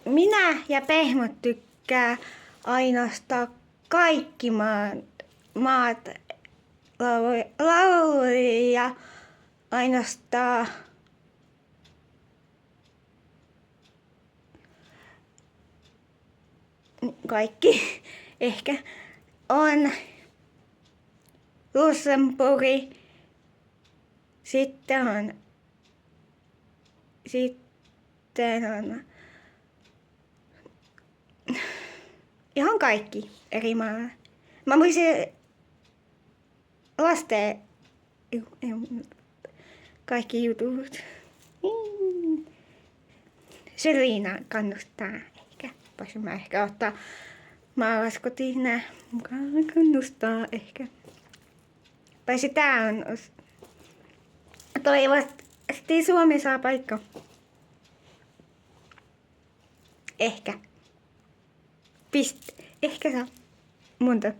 minä ja Pehmot tykkää ainoastaan kaikki maat lauluja ainoastaan kaikki ehkä on Luxemburgi, sitten on ihan kaikki eri mailla. Mä voisin lasten kaikki jutut. Selina kannustaa ehkä. Voisin mä ehkä ottaa maalaskotiin nää mukaan. Kannustaa ehkä. Paitsi tää on toivottavasti Suomi saa paikka. Ehkä. Ehkä saa monta.